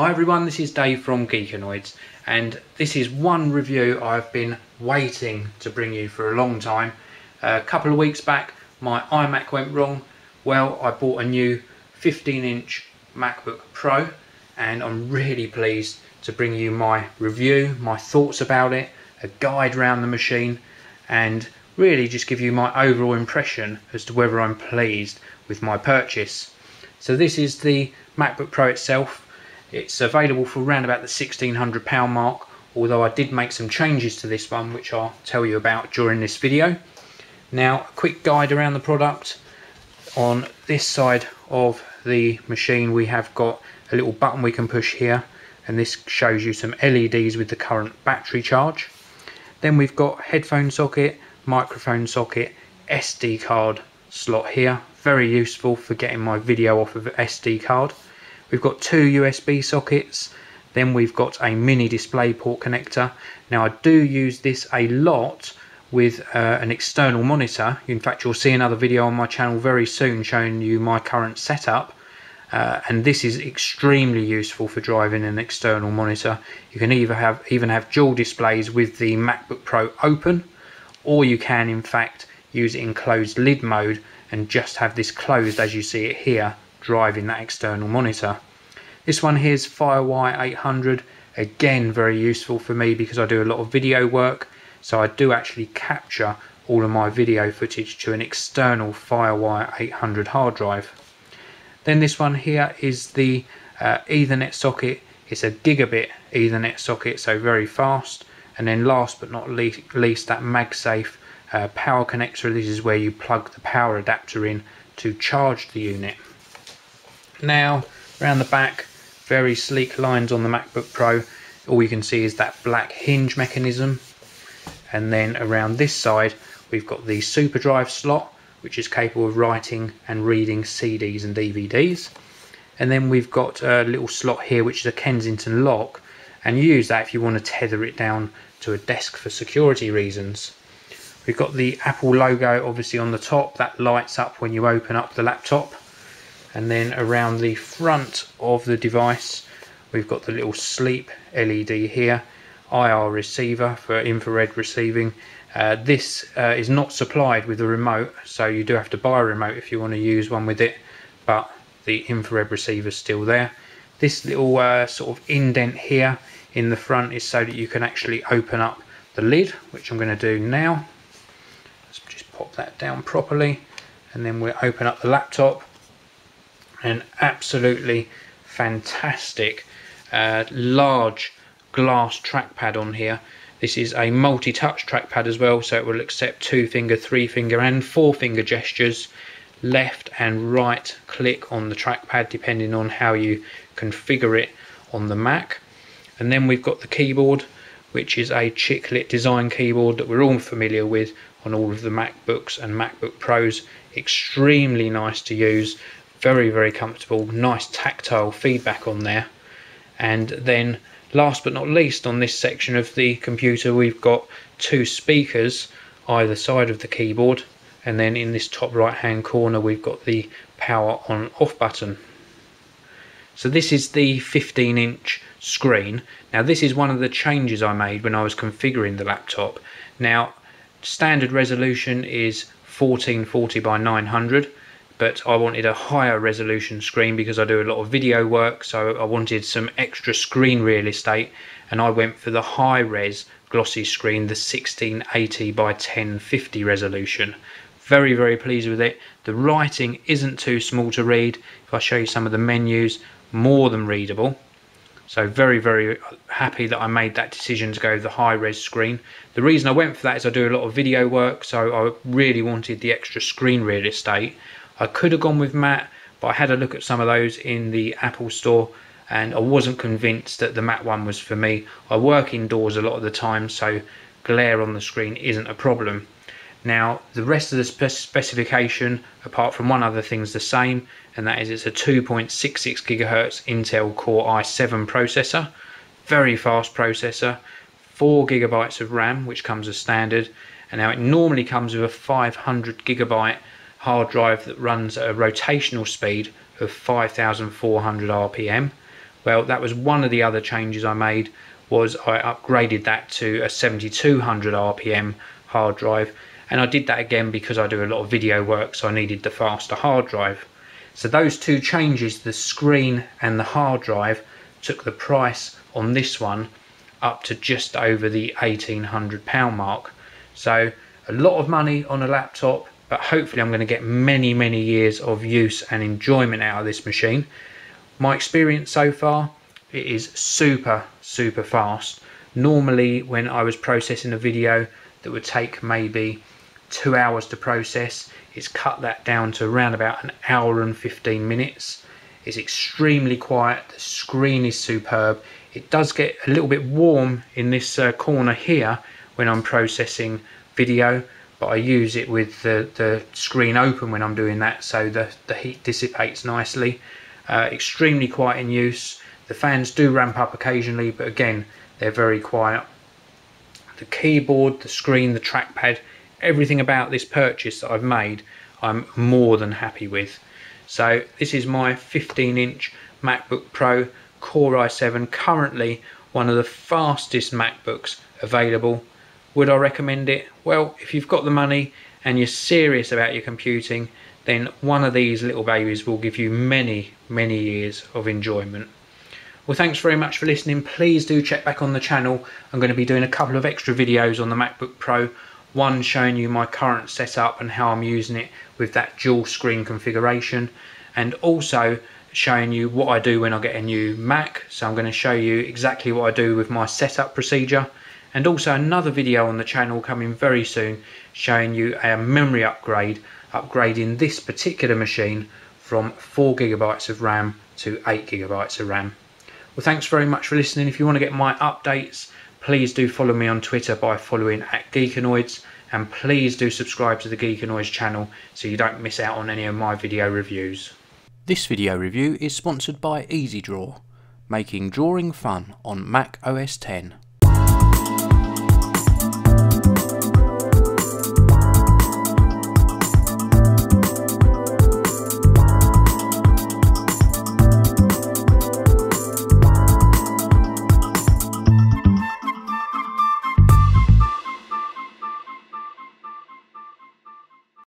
Hi everyone, this is Dave from Geekanoids, and this is one review I've been waiting to bring you for a long time. A couple of weeks back my iMac went wrong. Well, I bought a new 15-inch MacBook Pro and I'm really pleased to bring you my review, my thoughts about it, a guide around the machine, and really just give you my overall impression as to whether I'm pleased with my purchase. So this is the MacBook Pro itself. It's available for around about the £1,600 mark, although I did make some changes to this one which I'll tell you about during this video. Now, a quick guide around the product. On this side of the machine we have got a little button we can push here, and this shows you some LEDs with the current battery charge. Then we've got headphone socket, microphone socket, SD card slot here, very useful for getting my video off of an SD card. We've got two USB sockets, then we've got a mini display port connector. Now I do use this a lot with an external monitor. In fact, you'll see another video on my channel very soon showing you my current setup, and this is extremely useful for driving an external monitor. You can even have dual displays with the MacBook Pro open, or you can in fact use it in closed lid mode and just have this closed as you see it here, driving that external monitor. This one here is Firewire 800, again very useful for me because I do a lot of video work, so I do actually capture all of my video footage to an external Firewire 800 hard drive. Then this one here is the Ethernet socket. It's a gigabit Ethernet socket, so very fast. And then last but not least that MagSafe power connector. This is where you plug the power adapter in to charge the unit. Now around the back, very sleek lines on the MacBook Pro. All you can see is that black hinge mechanism, and then around this side we've got the super drive slot, which is capable of writing and reading CDs and DVDs. And then we've got a little slot here which is a Kensington lock, and you use that if you want to tether it down to a desk for security reasons. We've got the Apple logo obviously on the top, that lights up when you open up the laptop. And then around the front of the device we've got the little sleep LED here, IR receiver for infrared receiving. This is not supplied with a remote, so you do have to buy a remote if you want to use one with it, but the infrared receiver is still there. This little sort of indent here in the front is so that you can actually open up the lid, which I'm going to do now. Let's just pop that down properly, and then we'll open up the laptop. An absolutely fantastic large glass trackpad on here. This is a multi-touch trackpad as well, so it will accept 2-finger, 3-finger and 4-finger gestures, left and right click on the trackpad depending on how you configure it on the Mac. And then we've got the keyboard, which is a chiclet design keyboard that we're all familiar with on all of the MacBooks and MacBook Pros. Extremely nice to use, very comfortable, nice tactile feedback on there. And then last but not least, on this section of the computer we've got two speakers either side of the keyboard, and then in this top right hand corner we've got the power on off button. So this is the 15-inch screen. Now this is one of the changes I made when I was configuring the laptop. Now standard resolution is 1440 by 900, but I wanted a higher resolution screen because I do a lot of video work, so I wanted some extra screen real estate, and I went for the high res glossy screen, the 1680 by 1050 resolution. Very pleased with it. The writing isn't too small to read. If I show you some of the menus, more than readable. So very happy that I made that decision to go with the high res screen. The reason I went for that is I do a lot of video work, so I really wanted the extra screen real estate. I could have gone with matte, but I had a look at some of those in the Apple store and I wasn't convinced that the matte one was for me. I work indoors a lot of the time, so glare on the screen isn't a problem. Now the rest of the specification, apart from one other thing, is the same, and that is it's a 2.66 GHz Intel Core i7 processor. Very fast processor, 4 GB of RAM, which comes as standard, and now it normally comes with a 500 GB hard drive that runs at a rotational speed of 5,400 RPM, Well, that was one of the other changes I made, was I upgraded that to a 7200 RPM hard drive, and I did that again because I do a lot of video work, so I needed the faster hard drive. So those two changes, the screen and the hard drive, took the price on this one up to just over the £1,800 mark. So a lot of money on a laptop, but hopefully I'm going to get many years of use and enjoyment out of this machine. My experience so far, it is super fast. Normally when I was processing a video that would take maybe 2 hours to process, it's cut that down to around about an hour and 15 minutes. It's extremely quiet, the screen is superb. It does get a little bit warm in this corner here when I'm processing video, but I use it with the screen open when I'm doing that, so the heat dissipates nicely. Extremely quiet in use. The fans do ramp up occasionally, but again, they're very quiet. The keyboard, the screen, the trackpad, everything about this purchase that I've made, I'm more than happy with. So this is my 15-inch MacBook Pro Core i7, currently one of the fastest MacBooks available. Would I recommend it? Well, if you've got the money and you're serious about your computing, then one of these little babies will give you many years of enjoyment. Well, thanks very much for listening. Please do check back on the channel. I'm going to be doing a couple of extra videos on the MacBook Pro. One showing you my current setup and how I'm using it with that dual screen configuration, and also showing you what I do when I get a new Mac. So I'm going to show you exactly what I do with my setup procedure, and also another video on the channel coming very soon showing you a memory upgrade, upgrading this particular machine from 4 GB of RAM to 8 GB of RAM. Well, thanks very much for listening. If you want to get my updates, please do follow me on Twitter by following @Geekanoids, and please do subscribe to the Geekanoids channel so you don't miss out on any of my video reviews. This video review is sponsored by EasyDraw, making drawing fun on Mac OS X.